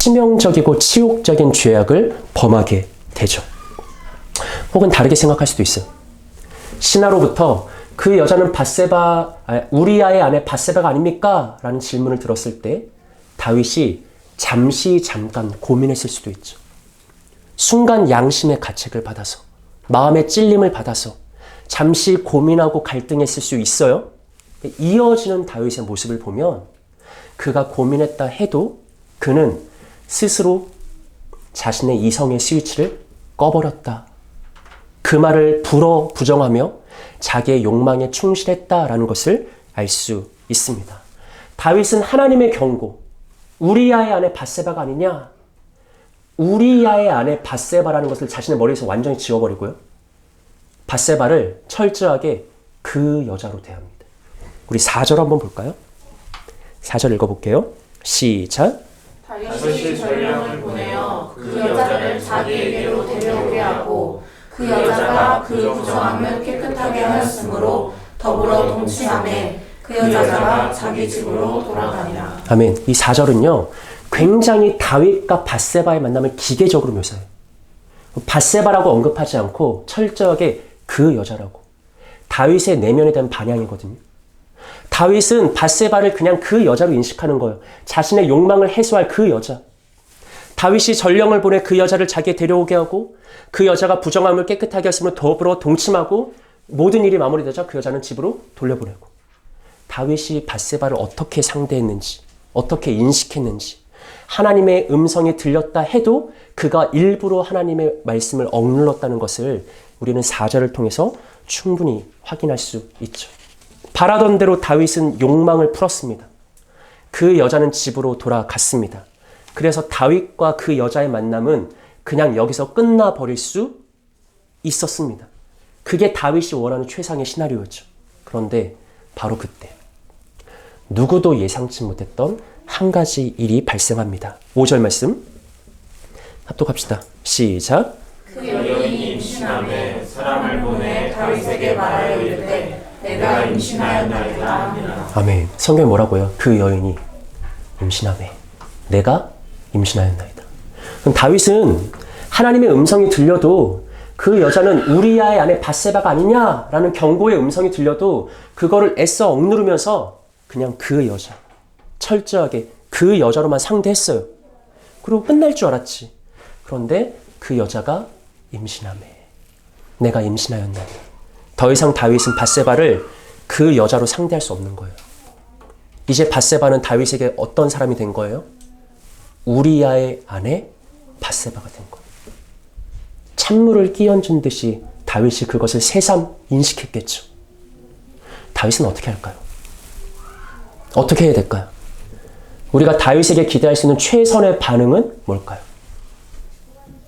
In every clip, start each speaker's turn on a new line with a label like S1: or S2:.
S1: 치명적이고 치욕적인 죄악을 범하게 되죠. 혹은 다르게 생각할 수도 있어요. 신하로부터 그 여자는 우리아의 아내 밧세바가 아닙니까? 라는 질문을 들었을 때 다윗이 잠깐 고민했을 수도 있죠. 순간 양심의 가책을 받아서, 마음의 찔림을 받아서 잠시 고민하고 갈등했을 수 있어요. 이어지는 다윗의 모습을 보면 그가 고민했다 해도 그는 스스로 자신의 이성의 스위치를 꺼버렸다. 그 말을 부정하며 자기의 욕망에 충실했다라는 것을 알 수 있습니다. 다윗은 하나님의 경고, 우리아의 아내 밧세바가 아니냐? 우리아의 아내 밧세바라는 것을 자신의 머리에서 완전히 지워버리고요. 밧세바를 철저하게 그 여자로 대합니다. 우리 4절 한번 볼까요? 4절 읽어볼게요. 시작.
S2: 다윗이 전령을 보내어 그 여자를 자기에게로 데려오게 하고 그 여자가 그 부정함을 깨끗하게 하였으므로 더불어 동침하매 그 여자가 자기 집으로 돌아가니라.
S1: 아멘. 이 4절은요. 굉장히 다윗과 밧세바의 만남을 기계적으로 묘사해요. 밧세바라고 언급하지 않고 철저하게 그 여자라고. 다윗의 내면에 대한 반향이거든요. 다윗은 밧세바를 그냥 그 여자로 인식하는 거예요. 자신의 욕망을 해소할 그 여자. 다윗이 전령을 보내 그 여자를 자기에 데려오게 하고 그 여자가 부정함을 깨끗하게 했으므로 더불어 동침하고 모든 일이 마무리되자 그 여자는 집으로 돌려보내고. 다윗이 밧세바를 어떻게 상대했는지, 어떻게 인식했는지, 하나님의 음성이 들렸다 해도 그가 일부러 하나님의 말씀을 억눌렀다는 것을 우리는 4절을 통해서 충분히 확인할 수 있죠. 바라던 대로 다윗은 욕망을 풀었습니다. 그 여자는 집으로 돌아갔습니다. 그래서 다윗과 그 여자의 만남은 그냥 여기서 끝나버릴 수 있었습니다. 그게 다윗이 원하는 최상의 시나리오였죠. 그런데 바로 그때 누구도 예상치 못했던 한 가지 일이 발생합니다. 5절 말씀 합독합시다. 시작.
S2: 그 여인이 임신하매 사람을 보내 다윗에게 말하여 이르되 내가 임신하였나이다.
S1: 아멘. 성경에 뭐라고요? 그 여인이 임신하매 내가 임신하였나이다. 그럼 다윗은 하나님의 음성이 들려도 그 여자는 우리아의 아내 밧세바가 아니냐라는 경고의 음성이 들려도 그거를 애써 억누르면서 그냥 그 여자, 철저하게 그 여자로만 상대했어요. 그리고 끝날 줄 알았지. 그런데 그 여자가 임신하매 내가 임신하였나이다. 더 이상 다윗은 밧세바를 그 여자로 상대할 수 없는 거예요. 이제 밧세바는 다윗에게 어떤 사람이 된 거예요? 우리아의 아내 밧세바가 된 거예요. 찬물을 끼얹은 듯이 다윗이 그것을 새삼 인식했겠죠. 다윗은 어떻게 할까요? 어떻게 해야 될까요? 우리가 다윗에게 기대할 수 있는 최선의 반응은 뭘까요?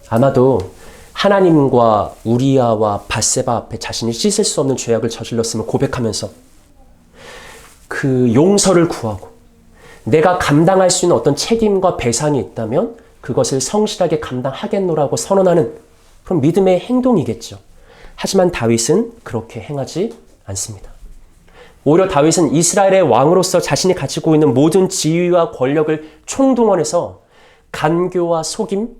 S1: 아마도 하나님과 우리아와 밧세바 앞에 자신이 씻을 수 없는 죄악을 저질렀음을 고백하면서 그 용서를 구하고 내가 감당할 수 있는 어떤 책임과 배상이 있다면 그것을 성실하게 감당하겠노라고 선언하는 그런 믿음의 행동이겠죠. 하지만 다윗은 그렇게 행하지 않습니다. 오히려 다윗은 이스라엘의 왕으로서 자신이 가지고 있는 모든 지위와 권력을 총동원해서 간교와 속임,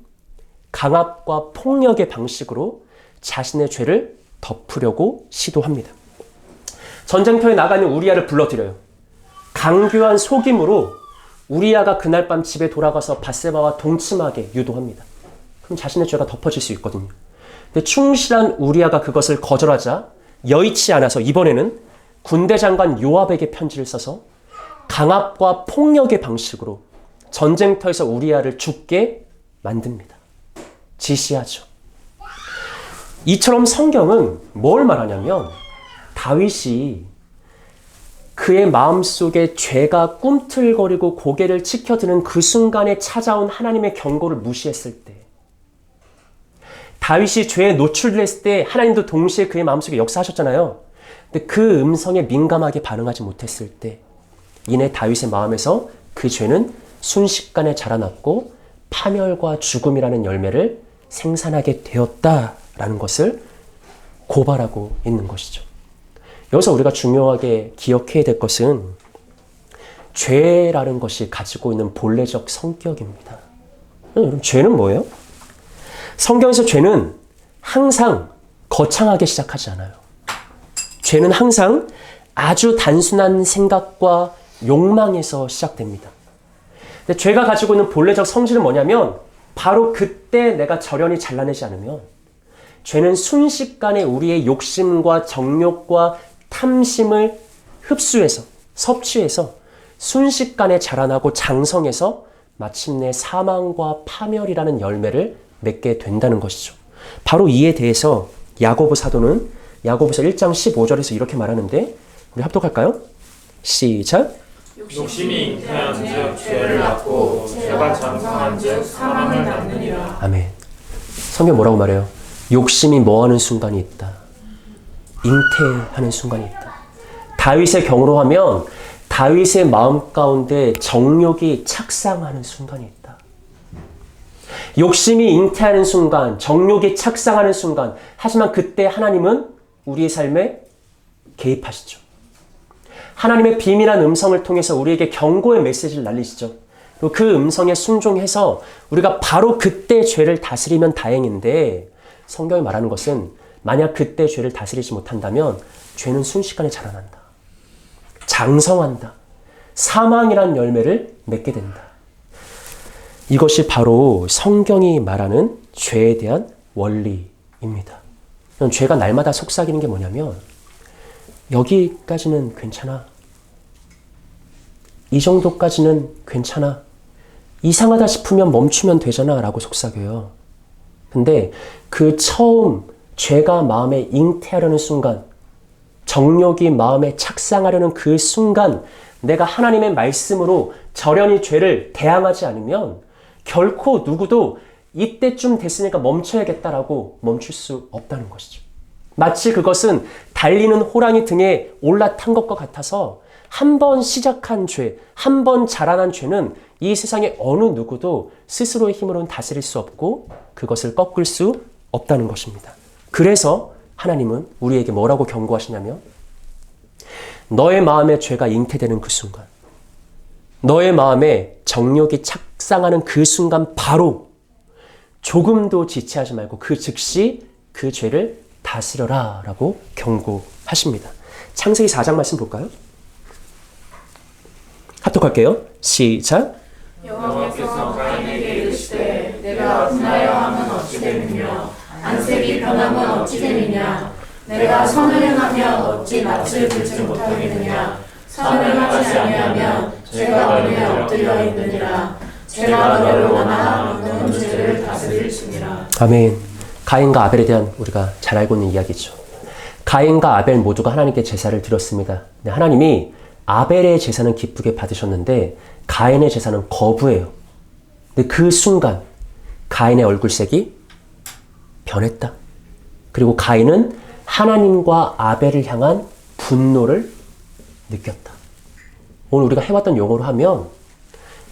S1: 강압과 폭력의 방식으로 자신의 죄를 덮으려고 시도합니다. 전쟁터에 나가 있는 우리아를 불러들여요. 강교한 속임으로 우리아가 그날 밤 집에 돌아가서 밧세바와 동침하게 유도합니다. 그럼 자신의 죄가 덮어질 수 있거든요. 근데 충실한 우리아가 그것을 거절하자 여의치 않아서 이번에는 군대 장관 요압에게 편지를 써서 강압과 폭력의 방식으로 전쟁터에서 우리아를 죽게 만듭니다. 지시하죠. 이처럼 성경은 뭘 말하냐면 다윗이 그의 마음속에 죄가 꿈틀거리고 고개를 치켜드는 그 순간에 찾아온 하나님의 경고를 무시했을 때, 다윗이 죄에 노출됐을 때 하나님도 동시에 그의 마음속에 역사하셨잖아요. 근데 그 음성에 민감하게 반응하지 못했을 때 이내 다윗의 마음에서 그 죄는 순식간에 자라났고 파멸과 죽음이라는 열매를 생산하게 되었다라는 것을 고발하고 있는 것이죠. 여기서 우리가 중요하게 기억해야 될 것은 죄라는 것이 가지고 있는 본래적 성격입니다. 여러분, 죄는 뭐예요? 성경에서 죄는 항상 거창하게 시작하지 않아요. 죄는 항상 아주 단순한 생각과 욕망에서 시작됩니다. 근데 죄가 가지고 있는 본래적 성질은 뭐냐면 바로 그때 내가 절연히 잘라내지 않으면 죄는 순식간에 우리의 욕심과 정욕과 탐심을 흡수해서 섭취해서 순식간에 자라나고 장성해서 마침내 사망과 파멸이라는 열매를 맺게 된다는 것이죠. 바로 이에 대해서 야고보 사도는 야고보서 1장 15절에서 이렇게 말하는데 우리 합독할까요? 시작!
S2: 욕심이 잉태한즉 죄를 낳고 죄가 장성한즉 사망을 낳느니라.
S1: 아멘. 성경 뭐라고 말해요? 욕심이 뭐하는 순간이 있다. 잉태하는 순간이 있다. 다윗의 경우로 하면 다윗의 마음 가운데 정욕이 착상하는 순간이 있다. 욕심이 잉태하는 순간, 정욕이 착상하는 순간, 하지만 그때 하나님은 우리의 삶에 개입하시죠. 하나님의 비밀한 음성을 통해서 우리에게 경고의 메시지를 날리시죠. 그리고 그 음성에 순종해서 우리가 바로 그때 죄를 다스리면 다행인데 성경이 말하는 것은 만약 그때 죄를 다스리지 못한다면 죄는 순식간에 자라난다. 장성한다. 사망이란 열매를 맺게 된다. 이것이 바로 성경이 말하는 죄에 대한 원리입니다. 죄가 날마다 속삭이는 게 뭐냐면 여기까지는 괜찮아. 이 정도까지는 괜찮아. 이상하다 싶으면 멈추면 되잖아 라고 속삭여요. 근데 그 처음 죄가 마음에 잉태하려는 순간, 정욕이 마음에 착상하려는 그 순간 내가 하나님의 말씀으로 절연히 죄를 대항하지 않으면 결코 누구도 이때쯤 됐으니까 멈춰야겠다라고 멈출 수 없다는 것이죠. 마치 그것은 달리는 호랑이 등에 올라탄 것과 같아서 한 번 시작한 죄, 한 번 자라난 죄는 이 세상의 어느 누구도 스스로의 힘으로는 다스릴 수 없고 그것을 꺾을 수 없다는 것입니다. 그래서 하나님은 우리에게 뭐라고 경고하시냐면 너의 마음에 죄가 잉태되는 그 순간, 너의 마음에 정욕이 착상하는 그 순간 바로 조금도 지체하지 말고 그 즉시 그 죄를 다스려라 라고 경고하십니다. 창세기 4장 말씀 볼까요? 합독할게요. 시작!
S2: 여호와께서 가인에게 이르시되 내가 분하여 함은 어찌 됨이며 안색이 변함은 어찌 됨이냐 내가 선을 행하면 어찌 낯을 들지 못하겠느냐 선을 하지 아니하면 죄가 너희에 엎드려 있느니라 죄가 너를 원하나 너는 죄를 다스릴지니라.
S1: 아멘. 가인과 아벨에 대한 우리가 잘 알고 있는 이야기죠. 가인과 아벨 모두가 하나님께 제사를 드렸습니다. 근데 하나님이 아벨의 제사는 기쁘게 받으셨는데 가인의 제사는 거부해요. 근데 그 순간 가인의 얼굴색이 변했다. 그리고 가인은 하나님과 아벨을 향한 분노를 느꼈다. 오늘 우리가 해왔던 용어로 하면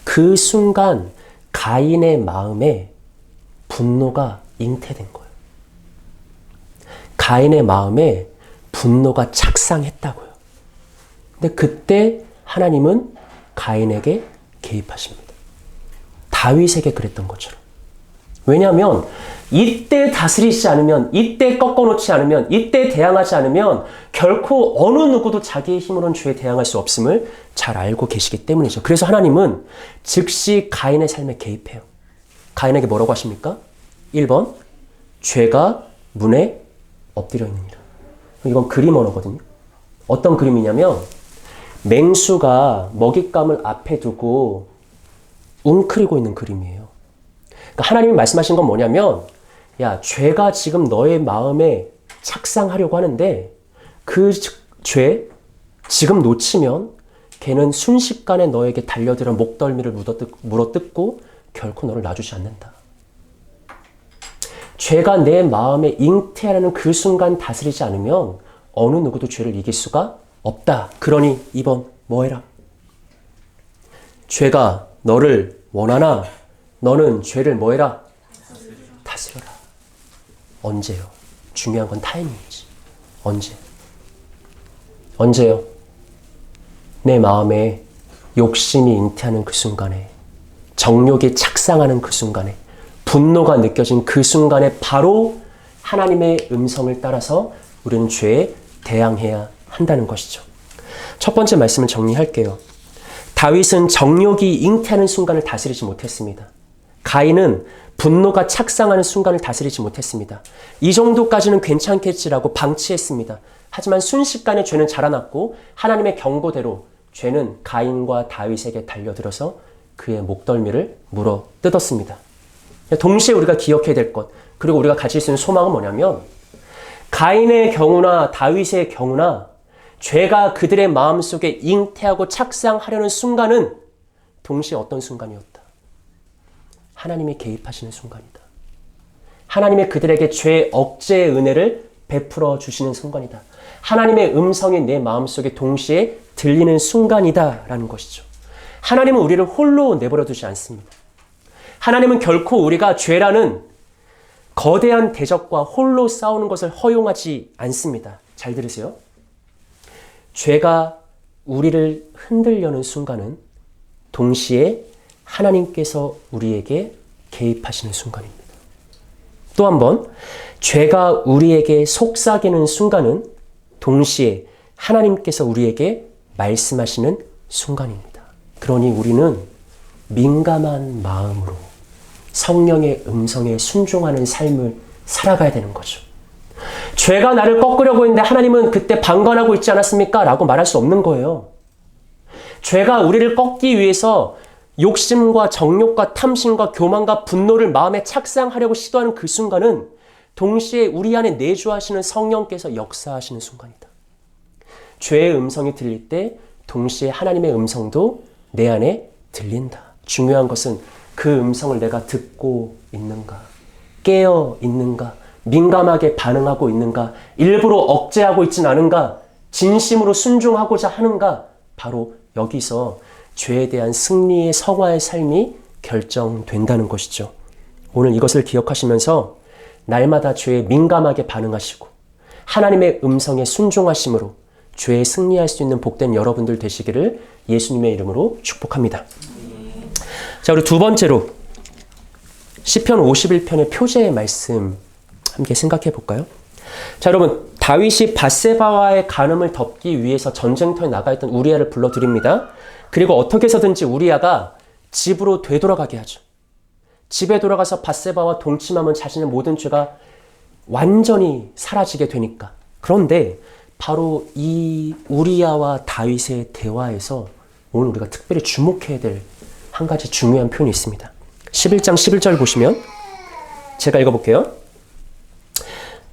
S1: 그 순간 가인의 마음에 분노가 잉태된 거예요. 가인의 마음에 분노가 착상했다고요. 근데 그때 하나님은 가인에게 개입하십니다. 다윗에게 그랬던 것처럼. 왜냐하면 이때 다스리지 않으면, 이때 꺾어놓지 않으면, 이때 대항하지 않으면 결코 어느 누구도 자기의 힘으로는 죄에 대항할 수 없음을 잘 알고 계시기 때문이죠. 그래서 하나님은 즉시 가인의 삶에 개입해요. 가인에게 뭐라고 하십니까? 1번, 죄가 문에 엎드려 있느니라. 이건 그림 언어거든요. 어떤 그림이냐면 맹수가 먹잇감을 앞에 두고 웅크리고 있는 그림이에요. 그러니까 하나님이 말씀하신 건 뭐냐면 야, 죄가 지금 너의 마음에 착상하려고 하는데 그 죄 지금 놓치면 걔는 순식간에 너에게 달려들어 목덜미를 물어뜯고 결코 너를 놔주지 않는다. 죄가 내 마음에 잉태하는 그 순간 다스리지 않으면 어느 누구도 죄를 이길 수가 없다. 그러니 2번 뭐 해라? 죄가 너를 원하나 너는 죄를 뭐 해라? 다스려라. 언제요? 중요한 건 타이밍이지. 언제? 언제요? 내 마음에 욕심이 잉태하는 그 순간에, 정욕이 착상하는 그 순간에, 분노가 느껴진 그 순간에 바로 하나님의 음성을 따라서 우리는 죄에 대항해야 한다는 것이죠. 첫 번째 말씀을 정리할게요. 다윗은 정욕이 잉태하는 순간을 다스리지 못했습니다. 가인은 분노가 착상하는 순간을 다스리지 못했습니다. 이 정도까지는 괜찮겠지라고 방치했습니다. 하지만 순식간에 죄는 자라났고 하나님의 경고대로 죄는 가인과 다윗에게 달려들어서 그의 목덜미를 물어 뜯었습니다. 동시에 우리가 기억해야 될 것, 그리고 우리가 가질 수 있는 소망은 뭐냐면 가인의 경우나 다윗의 경우나 죄가 그들의 마음속에 잉태하고 착상하려는 순간은 동시에 어떤 순간이었다? 하나님이 개입하시는 순간이다. 하나님의 그들에게 죄 억제의 은혜를 베풀어 주시는 순간이다. 하나님의 음성이 내 마음속에 동시에 들리는 순간이다라는 것이죠. 하나님은 우리를 홀로 내버려 두지 않습니다. 하나님은 결코 우리가 죄라는 거대한 대적과 홀로 싸우는 것을 허용하지 않습니다. 잘 들으세요. 죄가 우리를 흔들려는 순간은 동시에 하나님께서 우리에게 개입하시는 순간입니다. 또 한 번, 죄가 우리에게 속삭이는 순간은 동시에 하나님께서 우리에게 말씀하시는 순간입니다. 그러니 우리는 민감한 마음으로 성령의 음성에 순종하는 삶을 살아가야 되는 거죠. 죄가 나를 꺾으려고 했는데 하나님은 그때 방관하고 있지 않았습니까? 라고 말할 수 없는 거예요. 죄가 우리를 꺾기 위해서 욕심과 정욕과 탐심과 교만과 분노를 마음에 착상하려고 시도하는 그 순간은 동시에 우리 안에 내주하시는 성령께서 역사하시는 순간이다. 죄의 음성이 들릴 때 동시에 하나님의 음성도 내 안에 들린다. 중요한 것은 그 음성을 내가 듣고 있는가, 깨어 있는가, 민감하게 반응하고 있는가, 일부러 억제하고 있진 않은가, 진심으로 순종하고자 하는가, 바로 여기서 죄에 대한 승리의 성화의 삶이 결정된다는 것이죠. 오늘 이것을 기억하시면서 날마다 죄에 민감하게 반응하시고 하나님의 음성에 순종하심으로 죄에 승리할 수 있는 복된 여러분들 되시기를 예수님의 이름으로 축복합니다. 자, 우리 두 번째로 시편 51편의 표제의 말씀 함께 생각해 볼까요? 자, 여러분, 다윗이 밧세바와의 간음을 덮기 위해서 전쟁터에 나가 있던 우리아를 불러드립니다. 그리고 어떻게 해서든지 우리아가 집으로 되돌아가게 하죠. 집에 돌아가서 밧세바와 동침하면 자신의 모든 죄가 완전히 사라지게 되니까. 그런데 바로 이 우리아와 다윗의 대화에서 오늘 우리가 특별히 주목해야 될 한 가지 중요한 표현이 있습니다. 11장 11절 보시면 제가 읽어볼게요.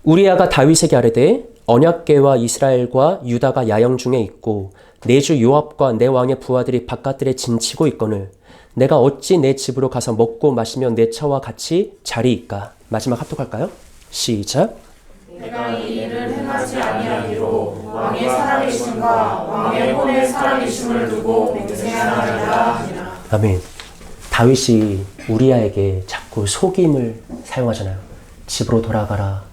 S1: 우리아가 다윗에게 아뢰되 언약궤와 이스라엘과 유다가 야영 중에 있고 내 주 요압과 내 왕의 부하들이 바깥들에 진치고 있거늘 내가 어찌 내 집으로 가서 먹고 마시며 내 차와 같이 자리이까. 마지막 합독할까요? 시작.
S2: 내가 이 일을 행하지 아니하기로 왕의 살아계심과 왕의 혼의 살아계심을 두고 맹세하노라.
S1: 아멘. 다윗이 우리아에게 자꾸 속임을 사용하잖아요. 집으로 돌아가라.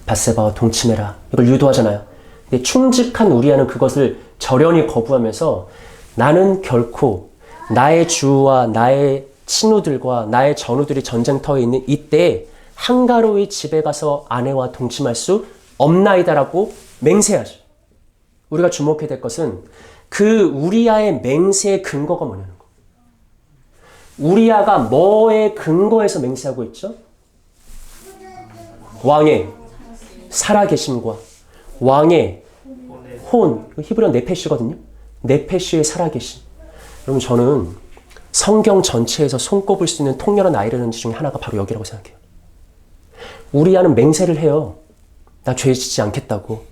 S1: 밧세바와 동침해라. 이걸 유도하잖아요. 근데 충직한 우리아는 그것을 절연히 거부하면서 나는 결코 나의 주와 나의 친우들과 나의 전우들이 전쟁터에 있는 이때에 한가로이 집에 가서 아내와 동침할 수 없나이다라고 맹세하죠. 우리가 주목해야 될 것은 그 우리아의 맹세의 근거가 뭐냐는 거. 우리아가 뭐에 근거해서 맹세하고 있죠? 왕의 살아계심과 왕의 혼, 히브리어 네페시거든요. 네페시의 살아계심. 여러분, 저는 성경 전체에서 손꼽을 수 있는 통렬한 아이러니 중에 하나가 바로 여기라고 생각해요. 우리아는 맹세를 해요. 나 죄 짓지 않겠다고.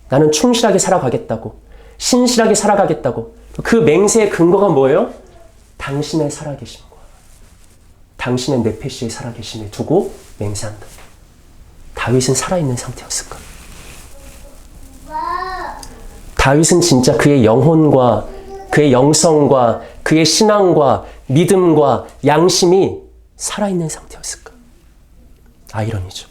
S1: 나는 충실하게 살아가겠다고. 신실하게 살아가겠다고. 그 맹세의 근거가 뭐예요? 당신의 살아계심과 당신의 네페시의 살아계심을 두고 맹세한다. 다윗은 살아있는 상태였을까? 다윗은 진짜 그의 영혼과 그의 영성과 그의 신앙과 믿음과 양심이 살아있는 상태였을까? 아이러니죠.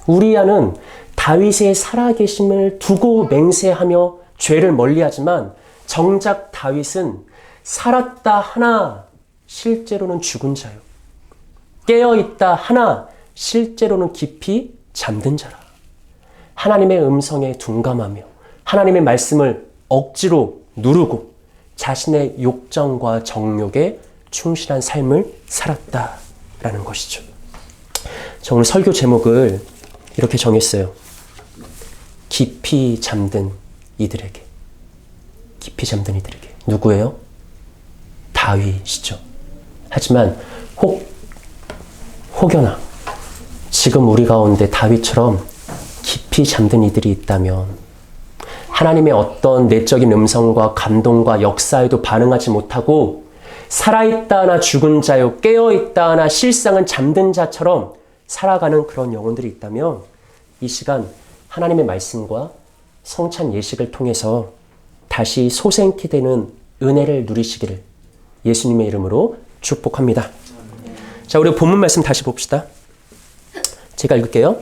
S1: 우리아는 다윗의 살아계심을 두고 맹세하며 죄를 멀리하지만 정작 다윗은 살았다 하나 실제로는 죽은 자요. 깨어있다 하나 실제로는 깊이 잠든 자라. 하나님의 음성에 둔감하며 하나님의 말씀을 억지로 누르고 자신의 욕정과 정욕에 충실한 삶을 살았다라는 것이죠. 저 오늘 설교 제목을 이렇게 정했어요. 깊이 잠든 이들에게. 깊이 잠든 이들에게. 누구예요? 다윗이죠. 하지만 혹여나 지금 우리 가운데 다윗처럼 깊이 잠든 이들이 있다면 하나님의 어떤 내적인 음성과 감동과 역사에도 반응하지 못하고 살아있다 하나 죽은 자요 깨어있다 하나 실상은 잠든 자처럼 살아가는 그런 영혼들이 있다면 이 시간 하나님의 말씀과 성찬 예식을 통해서 다시 소생케 되는 은혜를 누리시기를 예수님의 이름으로 축복합니다. 자, 우리 본문 말씀 다시 봅시다. 제가 읽을게요.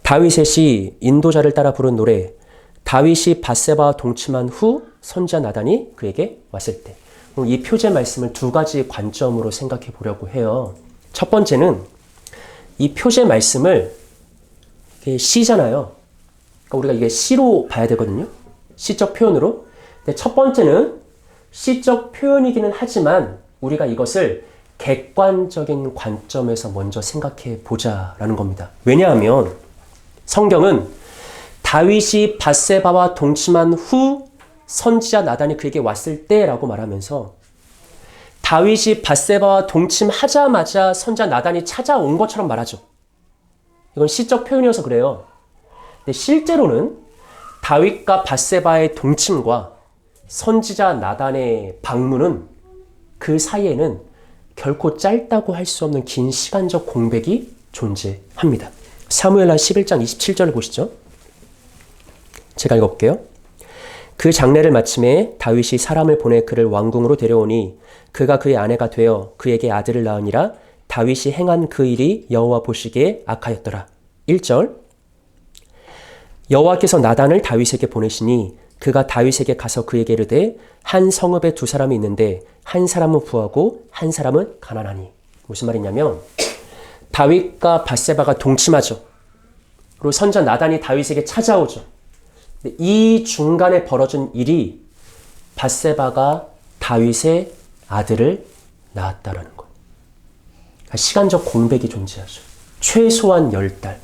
S1: 다윗의 시 인도자를 따라 부른 노래. 다윗이 밧세바와 동침한 후 선지자 나단이 그에게 왔을 때. 이 표제 말씀을 두 가지 관점으로 생각해 보려고 해요. 첫 번째는 이 표제 말씀을 시잖아요. 그러니까 우리가 이게 시로 봐야 되거든요. 시적 표현으로. 근데 첫 번째는 시적 표현이기는 하지만 우리가 이것을 객관적인 관점에서 먼저 생각해 보자라는 겁니다. 왜냐하면 성경은 다윗이 밧세바와 동침한 후 선지자 나단이 그에게 왔을 때라고 말하면서 다윗이 밧세바와 동침하자마자 선지자 나단이 찾아온 것처럼 말하죠. 이건 시적 표현이어서 그래요. 근데 실제로는 다윗과 밧세바의 동침과 선지자 나단의 방문은 그 사이에는 결코 짧다고 할 수 없는 긴 시간적 공백이 존재합니다. 사무엘하 11장 27절을 보시죠. 제가 읽어볼게요. 그 장례를 마침에 다윗이 사람을 보내 그를 왕궁으로 데려오니 그가 그의 아내가 되어 그에게 아들을 낳으니라. 다윗이 행한 그 일이 여호와 보시기에 악하였더라. 1절 여호와께서 나단을 다윗에게 보내시니 그가 다윗에게 가서 그에게 이르되 한 성읍에 두 사람이 있는데 한 사람은 부하고 한 사람은 가난하니. 무슨 말이냐면 다윗과 밧세바가 동침하죠. 그리고 선지자 나단이 다윗에게 찾아오죠. 이 중간에 벌어진 일이 밧세바가 다윗의 아들을 낳았다라는 거예요. 시간적 공백이 존재하죠. 최소한 10달.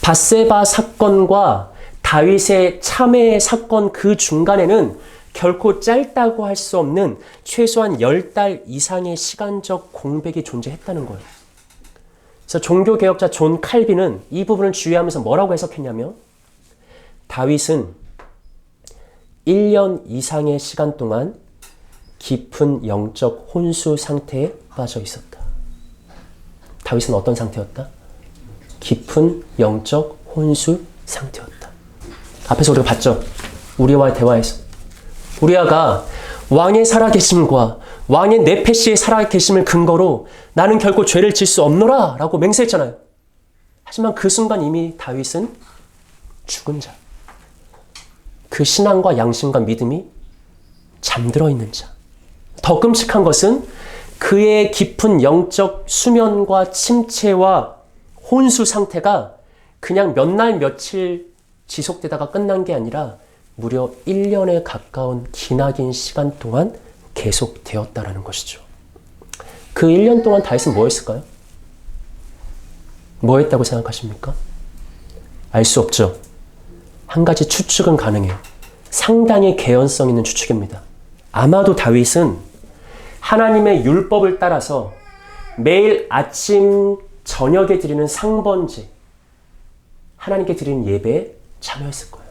S1: 밧세바 사건과 다윗의 참회 사건 그 중간에는 결코 짧다고 할 수 없는 최소한 10달 이상의 시간적 공백이 존재했다는 거예요. 그래서 종교개혁자 존 칼빈은 이 부분을 주의하면서 뭐라고 해석했냐면 다윗은 1년 이상의 시간 동안 깊은 영적 혼수 상태에 빠져 있었다. 다윗은 어떤 상태였다? 깊은 영적 혼수 상태였다. 앞에서 우리가 봤죠? 우리와의 대화에서. 우리아가 왕의 살아계심과 왕의 네페시의 살아계심을 근거로 나는 결코 죄를 질 수 없노라 라고 맹세했잖아요. 하지만 그 순간 이미 다윗은 죽은 자. 그 신앙과 양심과 믿음이 잠들어 있는 자. 더 끔찍한 것은 그의 깊은 영적 수면과 침체와 혼수 상태가 그냥 몇 날 며칠 지속되다가 끝난 게 아니라 무려 1년에 가까운 기나긴 시간 동안 계속되었다라는 것이죠. 그 1년 동안 다윗은 뭐 했을까요? 뭐 했다고 생각하십니까? 알 수 없죠. 한 가지 추측은 가능해요. 상당히 개연성 있는 추측입니다. 아마도 다윗은 하나님의 율법을 따라서 매일 아침, 저녁에 드리는 상번제, 하나님께 드리는 예배에 참여했을 거예요.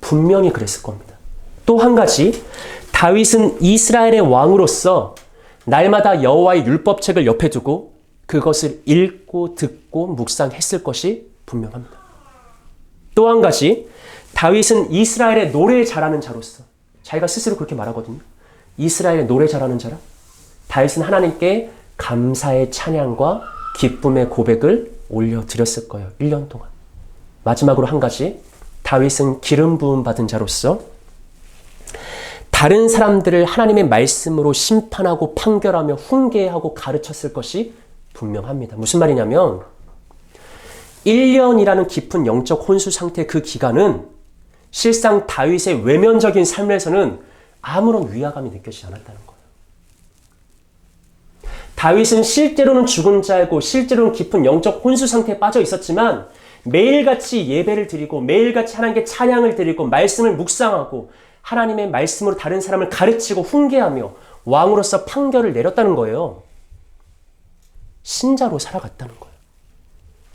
S1: 분명히 그랬을 겁니다. 또 한 가지, 다윗은 이스라엘의 왕으로서 날마다 여호와의 율법책을 옆에 두고 그것을 읽고 듣고 묵상했을 것이 분명합니다. 또 한 가지, 다윗은 이스라엘의 노래 잘하는 자로서 자기가 스스로 그렇게 말하거든요. 이스라엘의 노래 잘하는 자라. 다윗은 하나님께 감사의 찬양과 기쁨의 고백을 올려드렸을 거예요. 1년 동안. 마지막으로 한 가지, 다윗은 기름 부음 받은 자로서 다른 사람들을 하나님의 말씀으로 심판하고 판결하며 훈계하고 가르쳤을 것이 분명합니다. 무슨 말이냐면 1년이라는 깊은 영적 혼수 상태의 그 기간은 실상 다윗의 외면적인 삶에서는 아무런 위화감이 느껴지지 않았다는 거예요. 다윗은 실제로는 죽은 자이고 실제로는 깊은 영적 혼수 상태에 빠져 있었지만 매일같이 예배를 드리고 매일같이 하나님께 찬양을 드리고 말씀을 묵상하고 하나님의 말씀으로 다른 사람을 가르치고 훈계하며 왕으로서 판결을 내렸다는 거예요. 신자로 살아갔다는 거예요.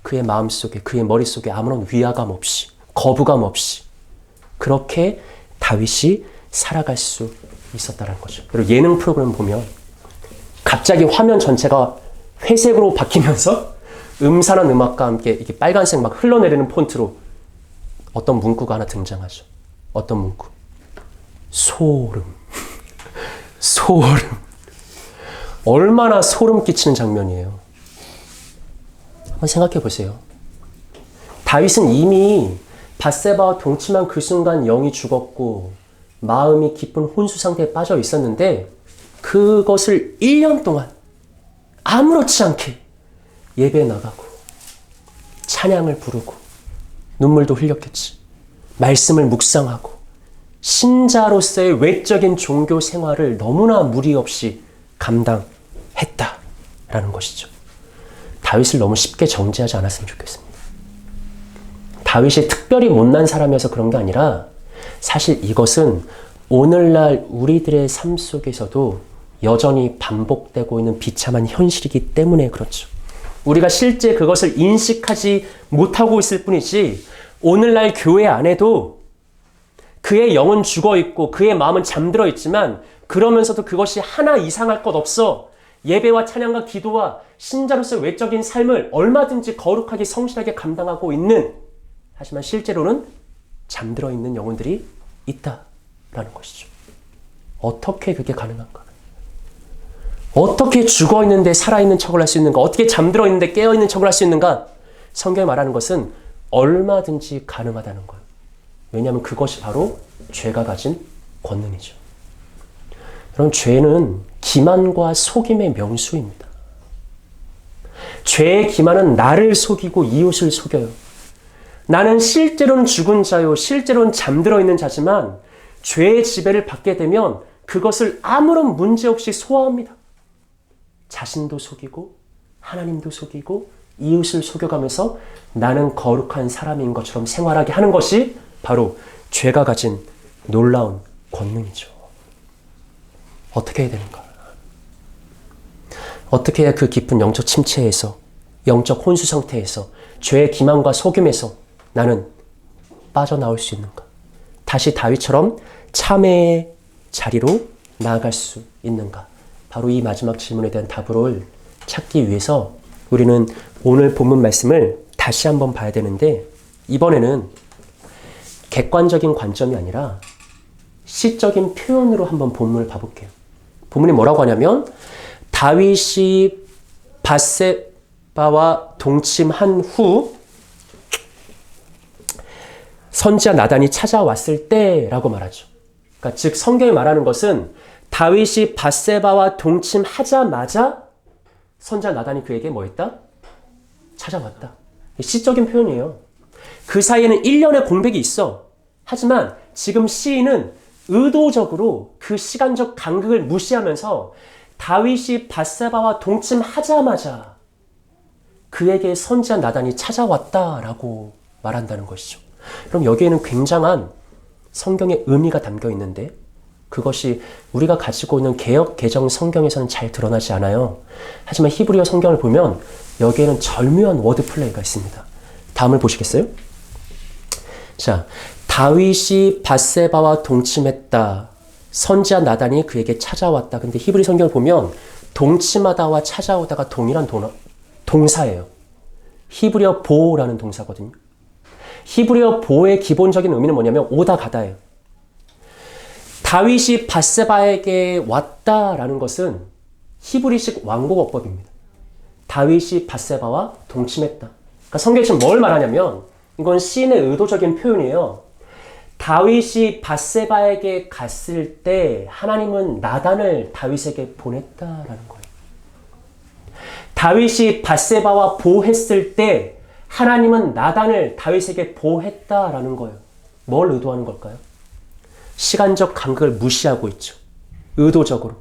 S1: 그의 마음속에 그의 머릿속에 아무런 위화감 없이 거부감 없이 그렇게 다윗이 살아갈 수 있었다는 거죠. 그리고 예능 프로그램 보면 갑자기 화면 전체가 회색으로 바뀌면서 음산한 음악과 함께 이렇게 빨간색 막 흘러내리는 폰트로 어떤 문구가 하나 등장하죠. 어떤 문구? 소름. 소름. 얼마나 소름 끼치는 장면이에요. 한번 생각해 보세요. 다윗은 이미 밧세바와 동침한 그 순간 영이 죽었고 마음이 깊은 혼수 상태에 빠져 있었는데 그것을 1년 동안 아무렇지 않게 예배에 나가고 찬양을 부르고 눈물도 흘렸겠지. 말씀을 묵상하고 신자로서의 외적인 종교 생활을 너무나 무리 없이 감당했다라는 것이죠. 다윗을 너무 쉽게 정죄하지 않았으면 좋겠습니다. 다윗이 특별히 못난 사람이어서 그런 게 아니라 사실 이것은 오늘날 우리들의 삶 속에서도 여전히 반복되고 있는 비참한 현실이기 때문에 그렇죠. 우리가 실제 그것을 인식하지 못하고 있을 뿐이지 오늘날 교회 안에도 그의 영은 죽어있고 그의 마음은 잠들어 있지만 그러면서도 그것이 하나 이상할 것 없어 예배와 찬양과 기도와 신자로서의 외적인 삶을 얼마든지 거룩하게 성실하게 감당하고 있는 하지만 실제로는 잠들어 있는 영혼들이 있다라는 것이죠. 어떻게 그게 가능한가? 어떻게 죽어있는데 살아있는 척을 할 수 있는가? 어떻게 잠들어 있는데 깨어있는 척을 할 수 있는가? 성경이 말하는 것은 얼마든지 가능하다는 거예요. 왜냐하면 그것이 바로 죄가 가진 권능이죠. 여러분, 죄는 기만과 속임의 명수입니다. 죄의 기만은 나를 속이고 이웃을 속여요. 나는 실제로는 죽은 자요, 실제로는 잠들어 있는 자지만 죄의 지배를 받게 되면 그것을 아무런 문제 없이 소화합니다. 자신도 속이고 하나님도 속이고 이웃을 속여가면서 나는 거룩한 사람인 것처럼 생활하게 하는 것이 바로 죄가 가진 놀라운 권능이죠. 어떻게 해야 되는가? 어떻게 해야 그 깊은 영적 침체에서 영적 혼수 상태에서 죄의 기만과 속임에서 나는 빠져나올 수 있는가? 다시 다윗처럼 참회의 자리로 나아갈 수 있는가? 바로 이 마지막 질문에 대한 답을 찾기 위해서 우리는 오늘 본문 말씀을 다시 한번 봐야 되는데 이번에는 객관적인 관점이 아니라 시적인 표현으로 한번 본문을 봐볼게요. 본문이 뭐라고 하냐면 다윗이 밧세바와 동침한 후 선지자 나단이 찾아왔을 때라고 말하죠. 그러니까 즉 성경이 말하는 것은 다윗이 밧세바와 동침하자마자 선지자 나단이 그에게 뭐 했다? 찾아왔다. 시적인 표현이에요. 그 사이에는 1년의 공백이 있어. 하지만 지금 시인은 의도적으로 그 시간적 간극을 무시하면서 다윗이 밧세바와 동침하자마자 그에게 선지자 나단이 찾아왔다라고 말한다는 것이죠. 그럼 여기에는 굉장한 성경의 의미가 담겨 있는데 그것이 우리가 가지고 있는 개역 개정 성경에서는 잘 드러나지 않아요. 하지만 히브리어 성경을 보면 여기에는 절묘한 워드 플레이가 있습니다. 다음을 보시겠어요? 자, 다윗이 밧세바와 동침했다. 선지자 나단이 그에게 찾아왔다. 근데 히브리 성경을 보면 동침하다와 찾아오다가 동일한 동사예요. 히브리어 보라는 동사거든요. 히브리어 보의 기본적인 의미는 뭐냐면 오다 가다예요. 다윗이 밧세바에게 왔다라는 것은 히브리식 왕곡어법입니다. 다윗이 밧세바와 동침했다. 그러니까 성경이 지금 뭘 말하냐면 이건 시인의 의도적인 표현이에요. 다윗이 밧세바에게 갔을 때 하나님은 나단을 다윗에게 보냈다라는 거예요. 다윗이 밧세바와 보호했을 때 하나님은 나단을 다윗에게 보호했다라는 거예요. 뭘 의도하는 걸까요? 시간적 간격을 무시하고 있죠. 의도적으로.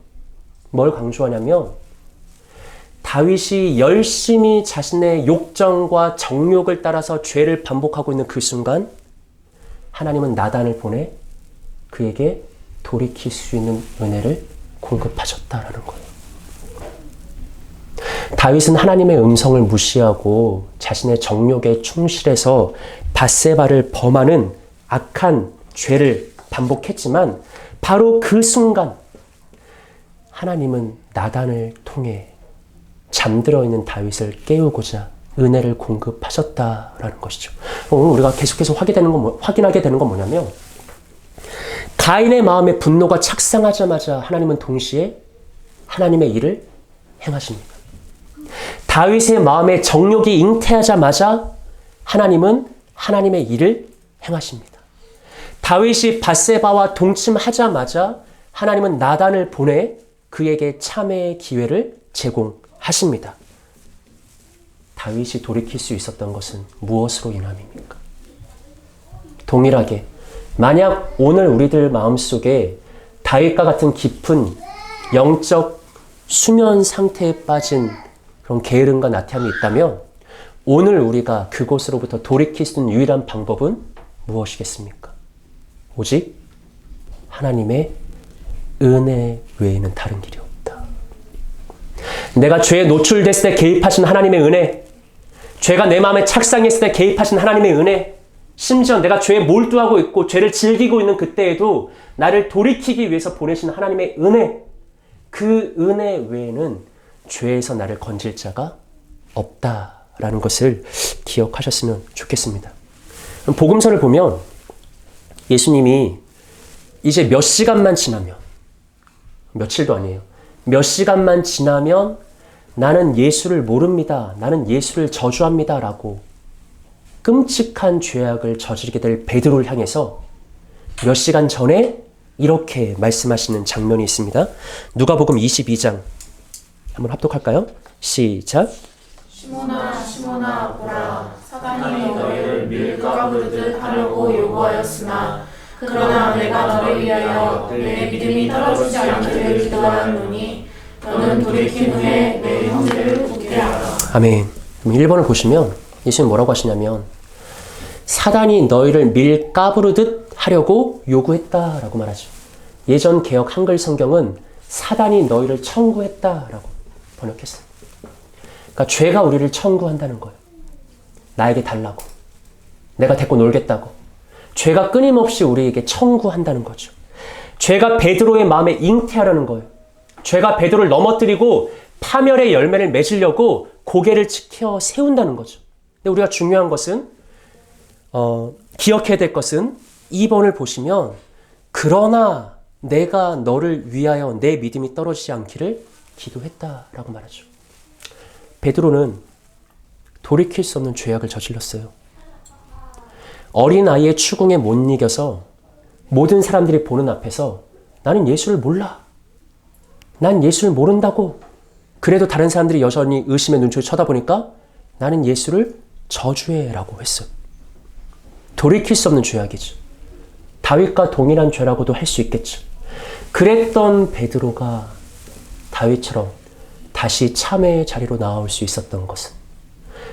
S1: 뭘 강조하냐면 다윗이 열심히 자신의 욕정과 정욕을 따라서 죄를 반복하고 있는 그 순간 하나님은 나단을 보내 그에게 돌이킬 수 있는 은혜를 공급하셨다라는 거예요. 다윗은 하나님의 음성을 무시하고 자신의 정욕에 충실해서 밧세바를 범하는 악한 죄를 반복했지만 바로 그 순간 하나님은 나단을 통해 잠들어 있는 다윗을 깨우고자 은혜를 공급하셨다라는 것이죠. 오늘 우리가 계속해서 확인하게 되는 건 뭐냐면 가인의 마음에 분노가 착상하자마자 하나님은 동시에 하나님의 일을 행하십니다. 다윗의 마음에 정욕이 잉태하자마자 하나님은 하나님의 일을 행하십니다. 다윗이 밧세바와 동침하자마자 하나님은 나단을 보내 그에게 참회의 기회를 제공하십니다. 다윗이 돌이킬 수 있었던 것은 무엇으로 인함입니까? 동일하게 만약 오늘 우리들 마음속에 다윗과 같은 깊은 영적 수면 상태에 빠진 그런 게으름과 나태함이 있다면 오늘 우리가 그곳으로부터 돌이킬 수 있는 유일한 방법은 무엇이겠습니까? 오직 하나님의 은혜 외에는 다른 길이 없다. 내가 죄에 노출됐을 때 개입하신 하나님의 은혜, 죄가 내 마음에 착상했을 때 개입하신 하나님의 은혜, 심지어 내가 죄에 몰두하고 있고 죄를 즐기고 있는 그때에도 나를 돌이키기 위해서 보내신 하나님의 은혜, 그 은혜 외에는 죄에서 나를 건질 자가 없다라는 것을 기억하셨으면 좋겠습니다. 복음서를 보면 예수님이 이제 몇 시간만 지나면, 며칠도 아니에요. 몇 시간만 지나면 나는 예수를 모릅니다. 나는 예수를 저주합니다. 라고 끔찍한 죄악을 저지르게 될 베드로를 향해서 몇 시간 전에 이렇게 말씀하시는 장면이 있습니다. 누가복음 22장 한번 합독할까요? 시작.
S2: 시몬아 시몬아 보라 사단이 너희를 밀가부르듯 하려고 요구하였으나 그러나 내가 너를 위하여 내 믿음이 떨어지지 않기를 기도하노니 너는 돌이킨 후에 내 형제를 돕게 하라.
S1: 아멘. 1번을 보시면 예수님 뭐라고 하시냐면 사단이 너희를 밀가부르듯 하려고 요구했다라고 말하죠. 예전 개역 한글 성경은 사단이 너희를 청구했다라고 번역했어요. 그러니까 죄가 우리를 청구한다는 거예요. 나에게 달라고. 내가 데리고 놀겠다고. 죄가 끊임없이 우리에게 청구한다는 거죠. 죄가 베드로의 마음에 잉태하려는 거예요. 죄가 베드로를 넘어뜨리고 파멸의 열매를 맺으려고 고개를 치켜 세운다는 거죠. 근데 우리가 중요한 것은 기억해야 될 것은 2번을 보시면 그러나 내가 너를 위하여 내 믿음이 떨어지지 않기를 기도했다라고 말하죠. 베드로는 돌이킬 수 없는 죄악을 저질렀어요. 어린아이의 추궁에 못 이겨서 모든 사람들이 보는 앞에서 나는 예수를 몰라. 난 예수를 모른다고. 그래도 다른 사람들이 여전히 의심의 눈초리 쳐다보니까 나는 예수를 저주해라고 했어요. 돌이킬 수 없는 죄악이죠. 다윗과 동일한 죄라고도 할 수 있겠죠. 그랬던 베드로가 다윗처럼 다시 참회의 자리로 나올 수 있었던 것은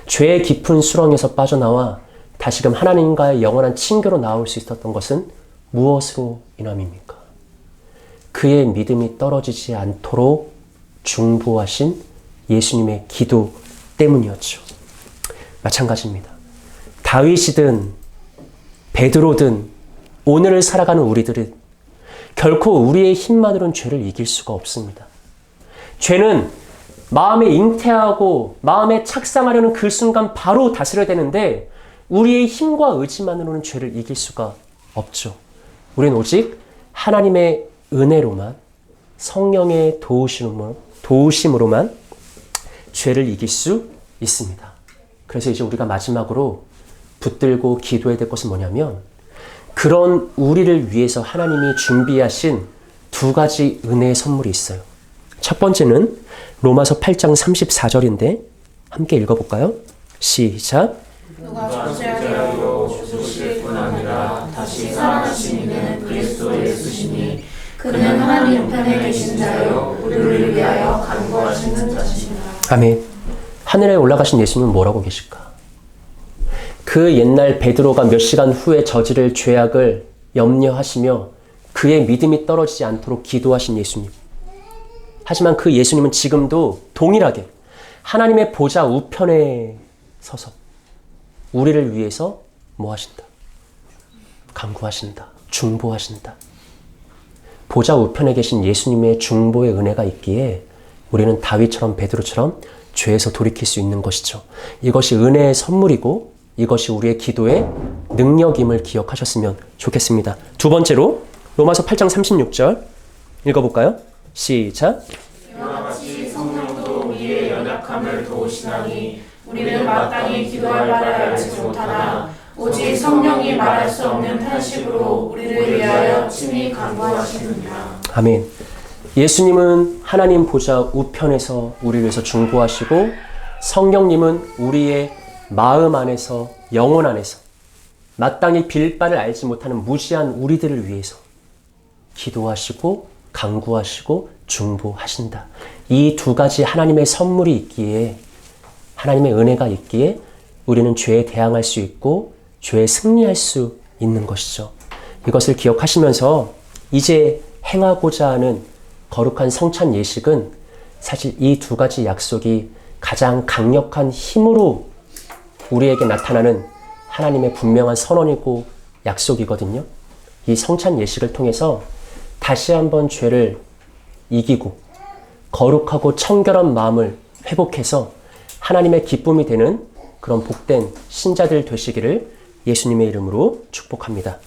S1: 죄의 깊은 수렁에서 빠져나와 다시금 하나님과의 영원한 친교로 나올 수 있었던 것은 무엇으로 인함입니까? 그의 믿음이 떨어지지 않도록 중보하신 예수님의 기도 때문이었죠. 마찬가지입니다. 다윗이든 베드로든 오늘을 살아가는 우리들은 결코 우리의 힘만으로는 죄를 이길 수가 없습니다. 죄는 마음에 잉태하고 마음에 착상하려는 그 순간 바로 다스려야 되는데 우리의 힘과 의지만으로는 죄를 이길 수가 없죠. 우리는 오직 하나님의 은혜로만 성령의 도우심으로만 죄를 이길 수 있습니다. 그래서 이제 우리가 마지막으로 붙들고 기도해야 될 것은 뭐냐면 그런 우리를 위해서 하나님이 준비하신 두 가지 은혜의 선물이 있어요. 첫 번째는 로마서 8장 34절인데 함께 읽어볼까요? 시작.
S2: 누가 존재하리요 죽으실 뿐 아니라 다시 살아나신 이는 그리스도 예수시니 그는 하나님 우편에 계신 자요 우리를 위하여 간구하시는 자시니라.
S1: 아멘. 하늘에 올라가신 예수님은 뭐라고 계실까? 그 옛날 베드로가 몇 시간 후에 저지를 죄악을 염려하시며 그의 믿음이 떨어지지 않도록 기도하신 예수님. 하지만 그 예수님은 지금도 동일하게 하나님의 보좌 우편에 서서 우리를 위해서 뭐 하신다? 간구하신다. 중보하신다. 보좌 우편에 계신 예수님의 중보의 은혜가 있기에 우리는 다윗처럼 베드로처럼 죄에서 돌이킬 수 있는 것이죠. 이것이 은혜의 선물이고 이것이 우리의 기도의 능력임을 기억하셨으면 좋겠습니다. 두 번째로 로마서 8장 36절 읽어볼까요? 시작.
S2: 이와 같이 성령도 우리의 연약함을 도우시나니 우리는 마땅히 기도할 바를 알지 못하나 오직 성령이 말할 수 없는 탄식으로 우리를 위하여 친히 간구하시느니라.
S1: 아멘. 예수님은 하나님 보좌 우편에서 우리를 위해서 중보하시고 성령님은 우리의 마음 안에서 영혼 안에서 마땅히 빌 바를 알지 못하는 무지한 우리들을 위해서 기도하시고 간구하시고 중보하신다. 이 두 가지 하나님의 선물이 있기에 하나님의 은혜가 있기에 우리는 죄에 대항할 수 있고 죄에 승리할 수 있는 것이죠. 이것을 기억하시면서 이제 행하고자 하는 거룩한 성찬 예식은 사실 이 두 가지 약속이 가장 강력한 힘으로 우리에게 나타나는 하나님의 분명한 선언이고 약속이거든요. 이 성찬 예식을 통해서 다시 한번 죄를 이기고 거룩하고 청결한 마음을 회복해서 하나님의 기쁨이 되는 그런 복된 신자들 되시기를 예수님의 이름으로 축복합니다.